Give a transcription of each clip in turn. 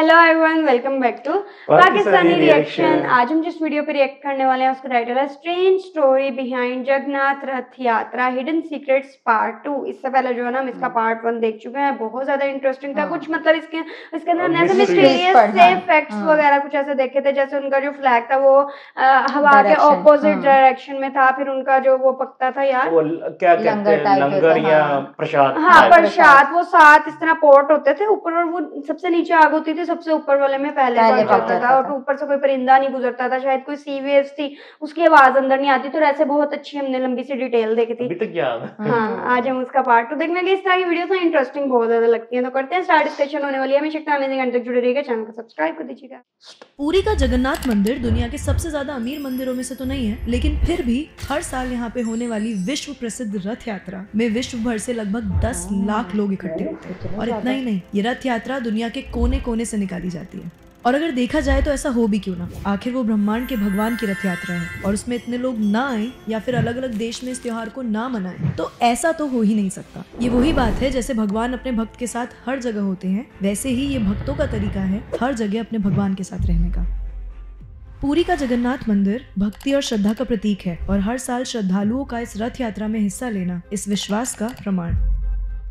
Hello everyone, welcome back to Pakistani reaction. आज हम जिस वीडियो पे रिएक्ट करने वाले हैं उसका टाइटल है स्ट्रेंज स्टोरी बिहाइंड जगन्नाथ रथ यात्रा हिडन सीक्रेट्स पार्ट 2। इससे पहले जो है ना हम इसका पार्ट 1 देख चुके हैं, बहुत ज्यादा इंटरेस्टिंग था। कुछ मतलब इसके अंदर ऐसे मिस्टीरियस से फैक्ट्स वगैरह कुछ ऐसे देखे थे, जैसे उनका जो फ्लैग था वो हवा के ऑपोजिट डायरेक्शन में था, फिर उनका जो वो पकता था यार, क्या कहते हैं, लंगर या प्रसाद। हाँ, प्रसाद, वो 7 इस तरह पोर्ट होते थे ऊपर, और वो सबसे नीचे आग होती थी, सबसे ऊपर वाले में पहले पहुंच जाता था, और ऊपर से कोई परिंदा नहीं गुजरता था, शायद कोई सीवेज थी, उसकी आवाज अंदर नहीं आती। तो ऐसे बहुत अच्छी हमने लंबी सी डिटेल देखी थी। अभी तक याद है। हाँ, आज हम उसका पार्ट 2 देखने के। इस तरह की वीडियोस ना इंटरेस्टिंग बहुत ज्यादा लगती हैं। तो करते हैं स्टार्ट, डिस्कशन होने वाली है। हमें शिक्षा अमेजिंग एंड तक जुड़े रहिएगा, चैनल को सब्सक्राइब कर दीजिएगा। पुरी का जगन्नाथ मंदिर दुनिया के सबसे ज्यादा अमीर मंदिरों में से तो नहीं है, लेकिन फिर भी हर साल यहाँ पे होने वाली विश्व प्रसिद्ध रथ यात्रा में विश्व भर से लगभग 10 लाख लोग इकट्ठे होते हैं। और इतना ही नहीं, ये रथ यात्रा दुनिया के कोने कोने से निकाली जाती है। और अगर देखा जाए तो ऐसा हो भी क्यों ना, आखिर वो ब्रह्मांड के भगवान की रथ यात्रा है, और उसमें इतने लोग ना आए या फिर अलग अलग देश में इस त्योहार को ना मनाएं, तो ऐसा तो हो ही नहीं सकता। ये वही बात है, जैसे भगवान अपने भक्त के साथ हर जगह होते हैं, वैसे ही ये भक्तों का तरीका है हर जगह अपने भगवान के साथ रहने का। पुरी का जगन्नाथ मंदिर भक्ति और श्रद्धा का प्रतीक है, और हर साल श्रद्धालुओं का इस रथ यात्रा में हिस्सा लेना इस विश्वास का प्रमाण।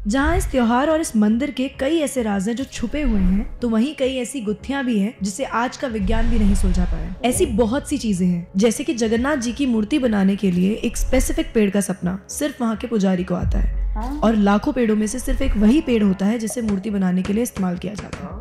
जहाँ इस त्योहार और इस मंदिर के कई ऐसे राज हैं जो छुपे हुए हैं, तो वहीं कई ऐसी गुत्थियां भी हैं जिसे आज का विज्ञान भी नहीं सुलझा पाया। ऐसी बहुत सी चीजें हैं, जैसे कि जगन्नाथ जी की मूर्ति बनाने के लिए एक स्पेसिफिक पेड़ का सपना सिर्फ वहाँ के पुजारी को आता है, और लाखों पेड़ों में से सिर्फ एक वही पेड़ होता है जिसे मूर्ति बनाने के लिए इस्तेमाल किया जाता है।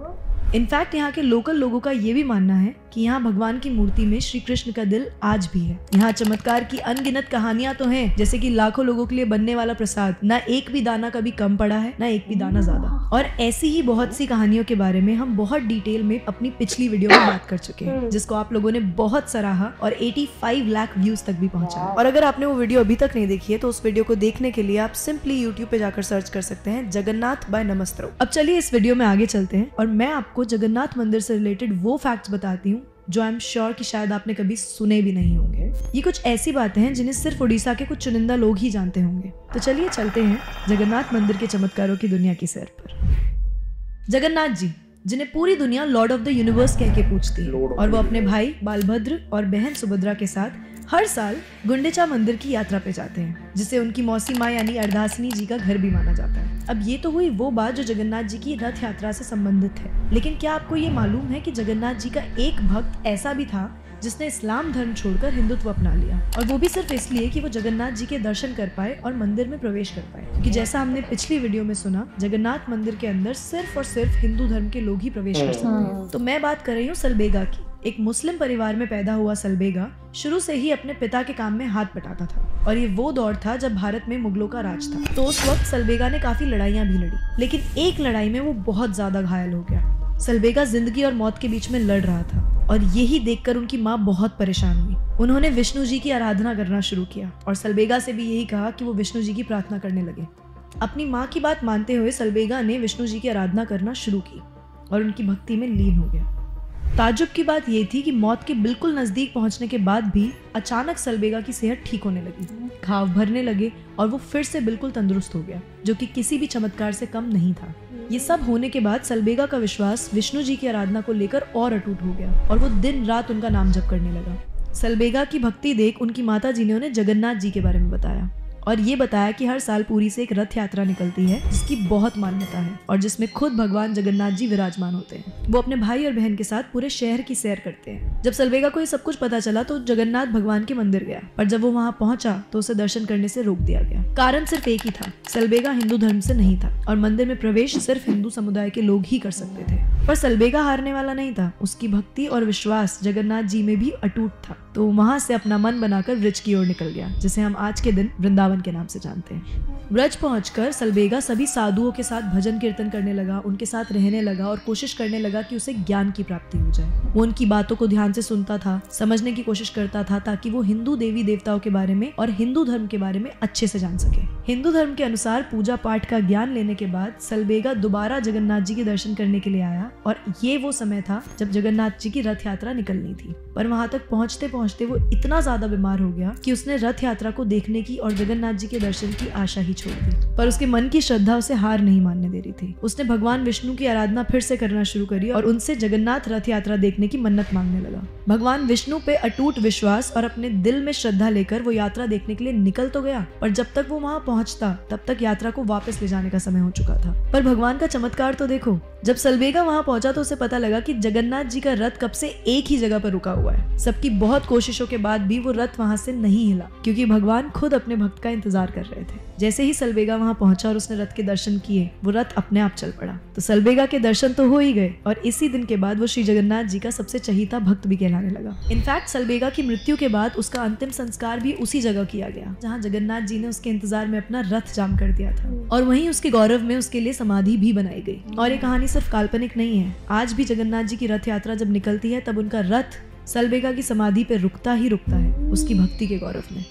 इनफैक्ट यहाँ के लोकल लोगों का ये भी मानना है कि यहाँ भगवान की मूर्ति में श्री कृष्ण का दिल आज भी है। यहाँ चमत्कार की अनगिनत कहानियां तो हैं, जैसे कि लाखों लोगों के लिए बनने वाला प्रसाद ना एक भी दाना कभी कम पड़ा है, ना एक भी दाना ज्यादा। और ऐसी ही बहुत सी कहानियों के बारे में हम बहुत डिटेल में अपनी पिछली वीडियो में बात कर चुके हैं, जिसको आप लोगों ने बहुत सराहा और 85 लाख व्यूज तक भी पहुंचा। और अगर आपने वो वीडियो अभी तक नहीं देखी है तो उस वीडियो को देखने के लिए आप सिंपली यूट्यूब पे जाकर सर्च कर सकते हैं जगन्नाथ बाय नमस्त्रो। अब चलिए इस वीडियो में आगे चलते हैं, और मैं आपको जगन्नाथ मंदिर से रिलेटेड वो फैक्ट्स बताती हूँ जो आई एम श्योर कि शायद आपने कभी सुने भी नहीं होंगे। ये कुछ ऐसी बातें हैं जिन्हें सिर्फ उड़ीसा के कुछ चुनिंदा लोग ही जानते होंगे। तो चलिए चलते हैं जगन्नाथ मंदिर के चमत्कारों की दुनिया की सैर पर। जगन्नाथ जी, जिन्हें पूरी दुनिया लॉर्ड ऑफ द यूनिवर्स कह के पूछती है, और वो अपने भाई बालभद्र और बहन सुभद्रा के साथ हर साल गुंडीचा मंदिर की यात्रा पे जाते हैं, जिसे उनकी मौसी माँ यानी अर्धासिनी जी का घर भी माना जाता है। अब ये तो हुई वो बात जो जगन्नाथ जी की रथ यात्रा से संबंधित है, लेकिन क्या आपको ये मालूम है कि जगन्नाथ जी का एक भक्त ऐसा भी था जिसने इस्लाम धर्म छोड़कर हिंदुत्व अपना लिया, और वो भी सिर्फ इसलिए कि वो जगन्नाथ जी के दर्शन कर पाए और मंदिर में प्रवेश कर पाए। क्योंकि जैसा हमने पिछली वीडियो में सुना, जगन्नाथ मंदिर के अंदर सिर्फ और सिर्फ हिंदू धर्म के लोग ही प्रवेश कर सकते हैं। तो मैं बात कर रही हूँ सलबेगा की। एक मुस्लिम परिवार में पैदा हुआ सलबेगा शुरू से ही अपने पिता के काम में हाथ बटाता था, और ये वो दौर था जब भारत में मुगलों का राज था। तो उस वक्त सलबेगा ने काफी लड़ाइयाँ भी लड़ी, लेकिन एक लड़ाई में वो बहुत ज्यादा घायल हो गया। सलबेगा जिंदगी और मौत के बीच में लड़ रहा था, और यही देखकर उनकी माँ बहुत परेशान हुई। उन्होंने विष्णु जी की आराधना करना शुरू किया, और सलबेगा से भी यही कहा कि वो विष्णु जी की प्रार्थना करने लगे। अपनी माँ की बात मानते हुए सलबेगा ने विष्णु जी की आराधना करना शुरू की और उनकी भक्ति में लीन हो गया। ताज्जुब की बात ये थी कि मौत के बिल्कुल नजदीक पहुंचने के बाद भी अचानक सलबेगा की सेहत ठीक होने लगी, घाव भरने लगे, और वो फिर से बिल्कुल तंदुरुस्त हो गया, जो कि किसी भी चमत्कार से कम नहीं था। ये सब होने के बाद सलबेगा का विश्वास विष्णु जी की आराधना को लेकर और अटूट हो गया, और वो दिन रात उनका नाम जप करने लगा। सलबेगा की भक्ति देख उनकी माता जी ने उन्हें जगन्नाथ जी के बारे में बताया, और ये बताया कि हर साल पुरी से एक रथ यात्रा निकलती है जिसकी बहुत मान्यता है, और जिसमें खुद भगवान जगन्नाथ जी विराजमान होते हैं। वो अपने भाई और बहन के साथ पूरे शहर की सैर करते हैं। जब सलबेगा को ये सब कुछ पता चला तो जगन्नाथ भगवान के मंदिर गया, और जब वो वहाँ पहुंचा तो उसे दर्शन करने से रोक दिया गया। कारण सिर्फ एक ही था, सलबेगा हिंदू धर्म से नहीं था, और मंदिर में प्रवेश सिर्फ हिंदू समुदाय के लोग ही कर सकते थे। पर सलबेगा हारने वाला नहीं था, उसकी भक्ति और विश्वास जगन्नाथ जी में भी अटूट था। तो वहां से अपना मन बनाकर ब्रज की ओर निकल गया, जिसे हम आज के दिन वृंदावन के नाम से जानते हैं। ब्रज पहुंचकर सलबेगा सभी साधुओं के साथ भजन कीर्तन करने लगा, उनके साथ रहने लगा, और कोशिश करने लगा कि उसे ज्ञान की प्राप्ति हो जाए। वो उनकी बातों को ध्यान से सुनता था, समझने की कोशिश करता था, ताकि वो हिंदू देवी देवताओं के बारे में और हिंदू धर्म के बारे में अच्छे से जान सके। हिंदू धर्म के अनुसार पूजा पाठ का ज्ञान लेने के बाद सलबेगा दोबारा जगन्नाथ जी के दर्शन करने के लिए आया, और ये वो समय था जब जगन्नाथ जी की रथ यात्रा निकलनी थी। पर वहां तक पहुंचते पहुंचते वो इतना ज्यादा बीमार हो गया कि उसने रथ यात्रा को देखने की और जगन्नाथ जी के दर्शन की आशा ही छोड़ दी, पर उसके मन की श्रद्धा उसे हार नहीं मानने दे रही थी। उसने भगवान विष्णु की आराधना फिर से करना शुरू करी और उनसे जगन्नाथ रथ यात्रा देखने की मन्नत मांगने लगा। भगवान विष्णु पे अटूट विश्वास और अपने दिल में श्रद्धा लेकर वो यात्रा देखने के लिए निकल तो गया, पर जब तक वो वहाँ पहुँचता तब तक यात्रा को वापस ले जाने का समय हो चुका था। पर भगवान का चमत्कार तो देखो, जब सलबेगा वहाँ पहुंचा तो उसे पता लगा कि जगन्नाथ जी का रथ कब से एक ही जगह पर रुका हुआ है। सबकी बहुत कोशिशों के बाद भी वो रथ वहाँ से नहीं हिला, क्योंकि भगवान खुद अपने भक्त का इंतजार कर रहे थे। जैसे ही सलबेगा वहाँ पहुंचा और उसने रथ के दर्शन किए, वो रथ अपने आप चल पड़ा। तो सलबेगा के दर्शन तो हो ही गए और इसी दिन के बाद वो श्री जगन्नाथ जी का सबसे चहीता भक्त भी कहलाने लगा। इनफैक्ट सलबेगा की मृत्यु के बाद उसका अंतिम संस्कार भी उसी जगह किया गया जहाँ जगन्नाथ जी ने उसके इंतजार में अपना रथ जाम कर दिया था, और वहीं उसके गौरव में उसके लिए समाधि भी बनाई गई। और ये कहानी सिर्फ काल्पनिक नहीं है। आज भी जगन्नाथ जी की रथ यात्रा जब निकलती है तब उनका रथ सलबेगा की समाधि पे रुकता ही रुकता है, उसकी भक्ति के गौरव में।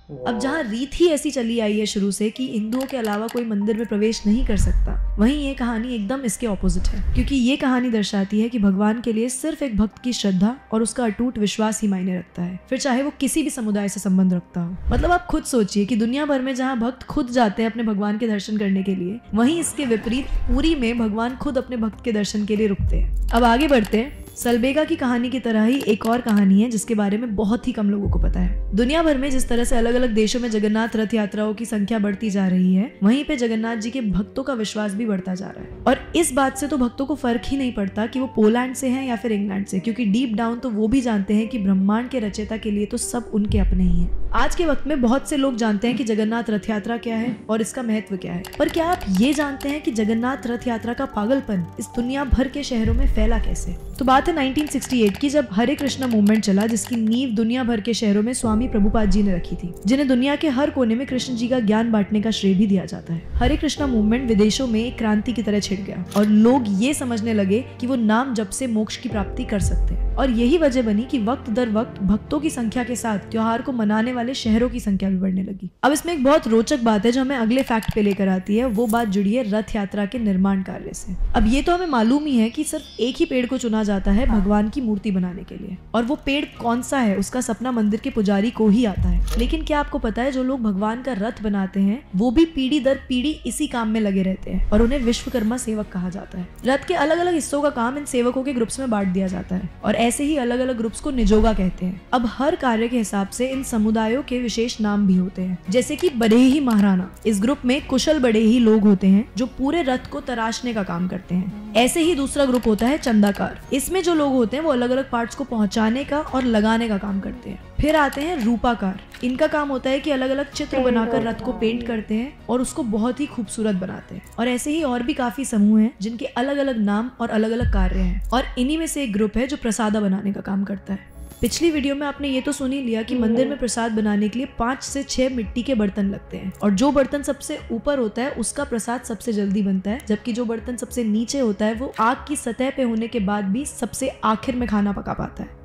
अब जहाँ रीत ही ऐसी चली आई है शुरू से कि हिंदुओं के अलावा कोई मंदिर में प्रवेश नहीं कर सकता, वहीं ये कहानी एकदम इसके ऑपोजिट है, क्योंकि ये कहानी दर्शाती है कि भगवान के लिए सिर्फ एक भक्त की श्रद्धा और उसका अटूट विश्वास ही मायने रखता है, फिर चाहे वो किसी भी समुदाय से संबंध रखता हो। मतलब आप खुद सोचिए कि दुनिया भर में जहाँ भक्त खुद जाते हैं अपने भगवान के दर्शन करने के लिए, वहीं इसके विपरीत पुरी में भगवान खुद अपने भक्त के दर्शन के लिए रुकते हैं। अब आगे बढ़ते हैं। सलबेगा की कहानी की तरह ही एक और कहानी है जिसके बारे में बहुत ही कम लोगों को पता है। दुनिया भर में जिस तरह से अलग अलग देशों में जगन्नाथ रथ यात्राओं की संख्या बढ़ती जा रही है, वहीं पे जगन्नाथ जी के भक्तों का विश्वास भी बढ़ता जा रहा है। और इस बात से तो भक्तों को फर्क ही नहीं पड़ता कि वो पोलैंड से हैं या फिर इंग्लैंड से, क्योंकि डीप डाउन तो वो भी जानते हैं कि ब्रह्मांड के रचयिता के लिए तो सब उनके अपने ही हैं। आज के वक्त में बहुत से लोग जानते हैं कि जगन्नाथ रथ यात्रा क्या है और इसका महत्व क्या है, पर क्या आप ये जानते हैं कि जगन्नाथ रथ यात्रा का पागलपन इस दुनिया भर के शहरों में फैला कैसे? तो बात है 1968 की, जब हरे कृष्णा मूवमेंट चला, जिसकी नींव दुनिया भर के शहरों में स्वामी प्रभुपाद जी ने रखी थी, जिन्हें दुनिया के हर कोने में कृष्ण जी का ज्ञान बांटने का श्रेय भी दिया जाता है। हरे कृष्णा मूवमेंट विदेशों में एक क्रांति की तरह छिड़ गया और लोग ये समझने लगे कि वो नाम जप से मोक्ष की प्राप्ति कर सकते हैं, और यही वजह बनी कि वक्त दर वक्त भक्तों की संख्या के साथ त्योहार को मनाने वाले शहरों की संख्या भी बढ़ने लगी। अब इसमें एक बहुत रोचक बात है जो हमें अगले फैक्ट पे लेकर आती है, वो बात जुड़ी है रथ यात्रा के निर्माण कार्य से। अब ये तो हमें मालूम ही है कि सिर्फ एक ही पेड़ को चुना जाता है भगवान की मूर्ति बनाने के लिए, और वो पेड़ कौन सा है उसका सपना मंदिर के पुजारी को ही आता है। लेकिन क्या आपको पता है जो लोग भगवान का रथ बनाते हैं वो भी पीढ़ी दर पीढ़ी इसी काम में लगे रहते हैं, और उन्हें विश्वकर्मा सेवक कहा जाता है। रथ के अलग अलग हिस्सों का काम इन सेवकों के ग्रुप्स में बांट दिया जाता है, और ऐसे ही अलग अलग ग्रुप्स को निजोगा कहते हैं। अब हर कार्य के हिसाब से इन समुदायों के विशेष नाम भी होते हैं, जैसे कि बड़ेही महाराणा। इस ग्रुप में कुशल बड़ेही लोग होते हैं जो पूरे रथ को तराशने का काम करते हैं। ऐसे ही दूसरा ग्रुप होता है चंदाकार। इसमें जो लोग होते हैं वो अलग अलग पार्ट्स को पहुंचाने का और लगाने का काम करते हैं। फिर आते हैं रूपाकार। इनका काम होता है कि अलग अलग चित्र बनाकर रथ को पेंट करते हैं और उसको बहुत ही खूबसूरत बनाते हैं। और ऐसे ही और भी काफी समूह हैं जिनके अलग अलग नाम और अलग अलग कार्य हैं, और इन्हीं में से एक ग्रुप है जो प्रसादा बनाने का काम करता है। पिछली वीडियो में आपने ये तो सुन ही लिया कि मंदिर में प्रसाद बनाने के लिए 5 से 6 मिट्टी के बर्तन लगते हैं, और जो बर्तन सबसे ऊपर होता है उसका प्रसाद सबसे जल्दी बनता है, जबकि जो बर्तन सबसे नीचे होता है वो आग की सतह पे होने के बाद भी सबसे आखिर में खाना पका पाता है।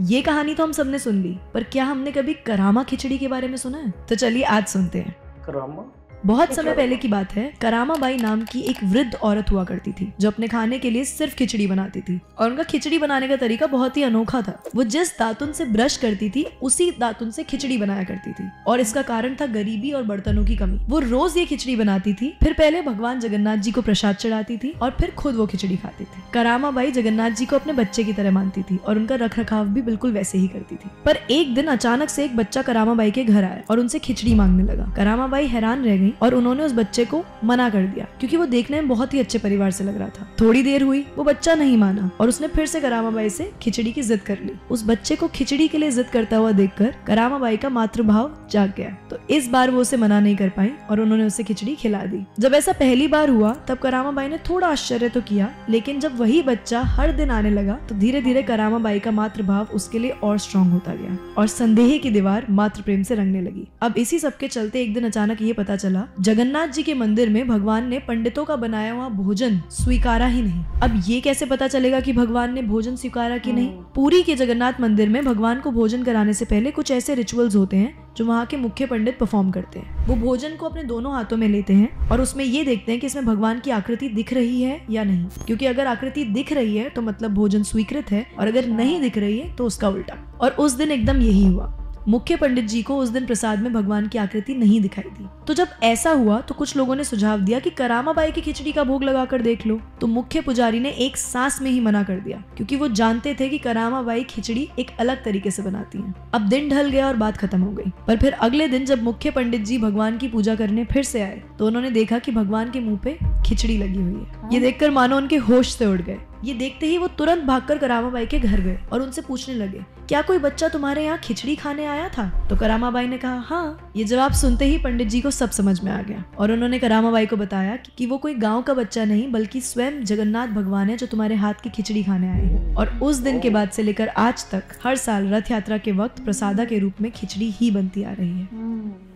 ये कहानी तो हम सबने सुन ली, पर क्या हमने कभी करामा खिचड़ी के बारे में सुना है? तो चलिए आज सुनते हैं। करामा? बहुत समय पहले की बात है। करामा बाई नाम की एक वृद्ध औरत हुआ करती थी जो अपने खाने के लिए सिर्फ खिचड़ी बनाती थी, और उनका खिचड़ी बनाने का तरीका बहुत ही अनोखा था। वो जिस दातुन से ब्रश करती थी उसी दातुन से खिचड़ी बनाया करती थी, और इसका कारण था गरीबी और बर्तनों की कमी। वो रोज ये खिचड़ी बनाती थी, फिर पहले भगवान जगन्नाथ जी को प्रसाद चढ़ाती थी और फिर खुद वो खिचड़ी खाती थी। करामा बाई जगन्नाथ जी को अपने बच्चे की तरह मानती थी और उनका रख रखाव भी बिल्कुल वैसे ही करती थी। पर एक दिन अचानक से एक बच्चा करामा बाई के घर आया और उनसे खिचड़ी मांगने लगा। करामा बाई हैरान रह गई और उन्होंने उस बच्चे को मना कर दिया, क्योंकि वो देखने में बहुत ही अच्छे परिवार से लग रहा था। थोड़ी देर हुई, वो बच्चा नहीं माना और उसने फिर से करामा बाई से खिचड़ी की जिद कर ली। उस बच्चे को खिचड़ी के लिए जिद करता हुआ देखकर करामा बाई का मातृभाव जाग गया, तो इस बार वो उसे मना नहीं कर पाई और उन्होंने उसे खिचड़ी खिला दी। जब ऐसा पहली बार हुआ तब करामा बाई ने थोड़ा आश्चर्य तो किया, लेकिन जब वही बच्चा हर दिन आने लगा तो धीरे धीरे करामा बाई का मातृभाव उसके लिए और स्ट्रॉन्ग होता गया और संदेह की दीवार मातृ प्रेम से रंगने लगी। अब इसी सबके चलते एक दिन अचानक ये पता चला जगन्नाथ जी के मंदिर में भगवान ने पंडितों का बनाया हुआ भोजन स्वीकारा ही नहीं। अब ये कैसे पता चलेगा कि भगवान ने भोजन स्वीकारा कि नहीं? पुरी के जगन्नाथ मंदिर में भगवान को भोजन कराने से पहले कुछ ऐसे रिचुअल्स होते हैं जो वहाँ के मुख्य पंडित परफॉर्म करते हैं। वो भोजन को अपने दोनों हाथों में लेते हैं और उसमें ये देखते हैं कि इसमें भगवान की आकृति दिख रही है या नहीं, क्योंकि अगर आकृति दिख रही है तो मतलब भोजन स्वीकृत है, और अगर नहीं दिख रही है तो उसका उल्टा। और उस दिन एकदम यही हुआ। मुख्य पंडित जी को उस दिन प्रसाद में भगवान की आकृति नहीं दिखाई दी। तो जब ऐसा हुआ तो कुछ लोगों ने सुझाव दिया कि करामाबाई की खिचड़ी का भोग लगाकर देख लो। तो मुख्य पुजारी ने एक सांस में ही मना कर दिया, क्योंकि वो जानते थे कि करामाबाई खिचड़ी एक अलग तरीके से बनाती हैं। अब दिन ढल गया और बात खत्म हो गई। पर फिर अगले दिन जब मुख्य पंडित जी भगवान की पूजा करने फिर से आए तो उन्होंने देखा कि भगवान के मुंह पे खिचड़ी लगी हुई है। ये देखकर मानो उनके होश से उड़ गए। ये देखते ही वो तुरंत भागकर करामाबाई के घर गए और उनसे पूछने लगे, क्या कोई बच्चा तुम्हारे यहाँ खिचड़ी खाने आया था? तो करामाबाई ने कहा, हाँ। ये जवाब सुनते ही पंडित जी को सब समझ में आ गया और उन्होंने करामाबाई को बताया कि वो कोई गांव का बच्चा नहीं बल्कि स्वयं जगन्नाथ भगवान है जो तुम्हारे हाथ की खिचड़ी खाने आए हैं। और उस दिन के बाद से लेकर आज तक हर साल रथ यात्रा के वक्त प्रसादा के रूप में खिचड़ी ही बनती आ रही है।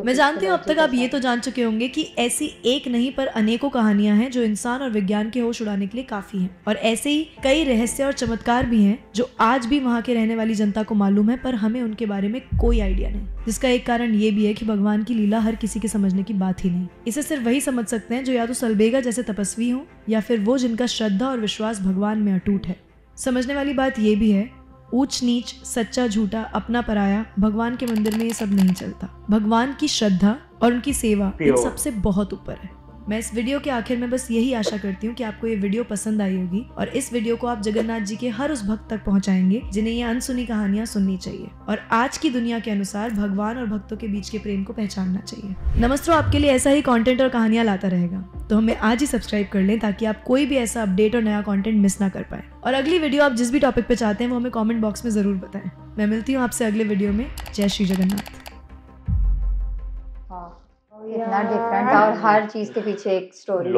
मैं जानती हूँ अब तक आप ये तो जान चुके होंगे कि ऐसी एक नहीं पर अनेकों कहानियां हैं जो इंसान और विज्ञान के होश उड़ाने के लिए काफी हैं। और ऐसे ही कई रहस्य और चमत्कार भी हैं जो आज भी वहाँ के रहने वाली जनता को मालूम है, पर हमें उनके बारे में कोई आइडिया नहीं। जिसका एक कारण ये भी है कि भगवान की लीला हर किसी के समझने की बात ही नहीं। इसे सिर्फ वही समझ सकते हैं जो या तो सलबेगा जैसे तपस्वी हो या फिर वो जिनका श्रद्धा और विश्वास भगवान में अटूट है। समझने वाली बात ये भी है, ऊंच नीच, सच्चा झूठा, अपना पराया, भगवान के मंदिर में ये सब नहीं चलता। भगवान की श्रद्धा और उनकी सेवा इन सबसे बहुत ऊपर है। मैं इस वीडियो के आखिर में बस यही आशा करती हूँ कि आपको ये वीडियो पसंद आई होगी और इस वीडियो को आप जगन्नाथ जी के हर उस भक्त तक पहुँचाएंगे जिन्हें ये अनसुनी कहानियाँ सुननी चाहिए और आज की दुनिया के अनुसार भगवान और भक्तों के बीच के प्रेम को पहचानना चाहिए। नमस्त्रो आपके लिए ऐसा ही कंटेंट और कहानियां लाता रहेगा, तो हमें आज ही सब्सक्राइब कर लें ताकि आप कोई भी ऐसा अपडेट और नया कंटेंट मिस ना कर पाए। और अगली वीडियो आप जिस भी टॉपिक पे चाहते हैं वो हमें कमेंट बॉक्स में जरूर बताएं। मैं मिलती हूँ आपसे अगले वीडियो में। जय श्री जगन्नाथ। इतना डिफरेंट था और हर चीज के पीछे एक स्टोरी है,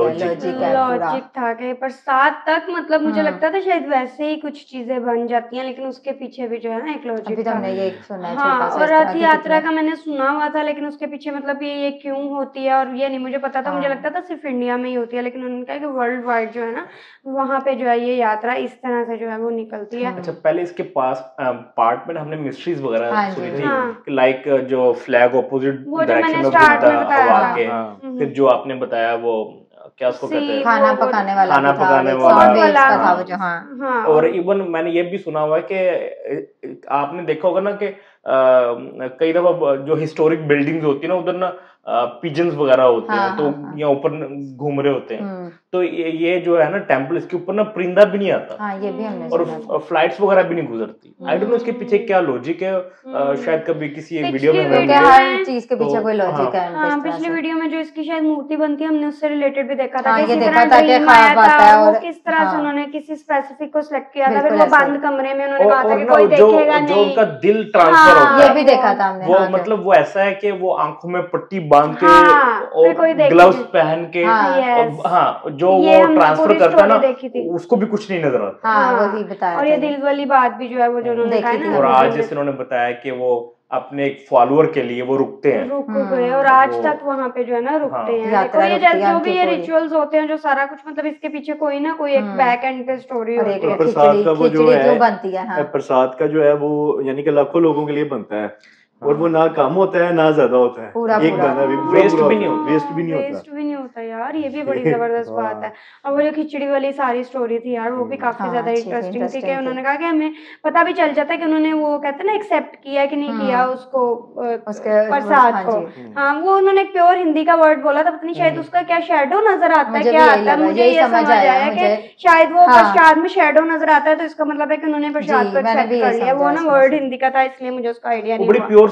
लॉजिक था कहीं पर साथ तक, मतलब मुझे लगता था शायद वैसे ही कुछ चीजें बन जाती हैं, लेकिन उसके पीछे भी जो है ना एक लॉजिक था। हमने ये सुना है हाँ, और रथ यात्रा का मैंने सुना हुआ था, लेकिन उसके पीछे मतलब ये क्यों होती है और ये नहीं मुझे पता था। मुझे लगता था सिर्फ इंडिया में ही होती है, लेकिन उन्होंने कहा कि वर्ल्ड वाइड जो है ना वहाँ पे जो है ये यात्रा इस तरह से जो है वो निकलती है। अच्छा, पहले इसके पास पार्ट में हमने मिस्ट्रीज वगैरह सुनी थी, लाइक जो फ्लैग ऑपोजिट डायरेक्शन में घूमता हवा के, फिर जो आपने बताया वो क्या उसको कहते हैं, खाना पकाने वाला था वो जो। हाँ। और इवन मैंने ये भी सुना हुआ है कि आपने देखा होगा ना कि कई दफा जो हिस्टोरिक बिल्डिंग्स होती है ना उधर ना पिजन्स वगैरह होते हैं, तो यहाँ ऊपर घूम रहे होते हैं। तो ये जो है ना टेम्पल, इसके ऊपर ना परिंदा भी नहीं आता, ये भी हमने और फ्लाइट्स वगैरह भी नहीं गुजरती। आई डोंट नो इसके पीछे क्या लॉजिक है, शायद कभी किसी एक वीडियो में हर चीज के पीछे कोई लॉजिक है। हाँ, पिछली वीडियो में जो इसकी शायद मूर्ति बनती है हमने उससे रिलेटेड भी देखा था, ये देखा था कि ख्वाब आता है और किस तरह से उन्होंने किसी स्पेसिफिक को सिलेक्ट किया था, फिर वो बंद कमरे में उन्होंने कहा था कि कोई देखेगा नहीं, जो उनका दिल ट्रांसफर होता है, ये भी देखा था हमने। वो मतलब वो ऐसा है कि वो आंखों में पट्टी बांध के और ग्लव्स पहन के, जो वो ट्रांसफर करता है ना उसको भी कुछ नहीं नजर आता। वही बताया। और ये दिल वाली बात भी जो है वो जो उन्होंने कहा ना, और आज जैसे उन्होंने बताया कि वो अपने एक फॉलोअर के लिए वो रुकते हैं, रुक गए और आज तक वहाँ पे जो है ना रुकते हैं। तो ये जैसे जो भी ये रिचुअल्स होते हैं जो सारा कुछ, मतलब इसके पीछे कोई ना कोई एक बैक एंड पे स्टोरी होती है। प्रसाद का वो जो है बनती है, प्रसाद का जो है वो यानी कि लाखों लोगों के लिए बनता है और वो ना कम होता है ना ज्यादा होता है, एक दाना भी वेस्ट भी नहीं होता, वेस्ट भी नहीं होता यार। ये भी बड़ी जबरदस्त बात है। और वो जो खिचड़ी वाली सारी स्टोरी थी यार वो भी काफी ज्यादा इंटरेस्टिंग थी कि उन्होंने कहा कि हमें पता भी चल जाता है कि उन्होंने वो कहते हैं ना एक्सेप्ट किया कि नहीं किया उसको प्रसाद को। हाँ, वो उन्होंने एक प्योर हिंदी का वर्ड बोला था, पता नहीं शायद उसका क्या शेडो नजर आता है, क्या आता है, मुझे ये समझ आया कि शायद वो प्रसाद में शेडो नजर आता है, तो इसका मतलब है कि उन्होंने प्रसाद को एक्सेप्ट कर लिया। वो ना वर्ड हिंदी का था इसलिए मुझे उसका आइडिया नहीं हुआ,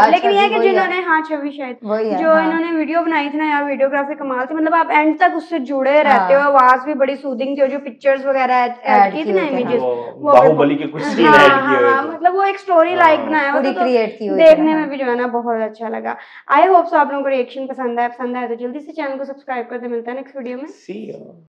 लेकिन ये कि जिन्होंने छवि शायद जो इन्होंने वीडियो बनाई थी ना यार, वीडियोग्राफी कमाल थी। मतलब आप एंड तक उससे जुड़े रहते हो, आवाज भी बड़ी सूदिंग थी और जो पिक्चर्स वगैरह ऐड की थी ना, इमेजेस, वो बाहुबली के कुछ सीन ऐड किए हुए थे, मतलब वो एक स्टोरी लाइक बनाया हुआ था, देखने में भी जो है ना बहुत अच्छा लगा। आई होप सो आप लोगों को रिएक्शन पसंद आया तो जल्दी से चैनल को सब्सक्राइब कर दे। मिलता है नेक्स्ट वीडियो में।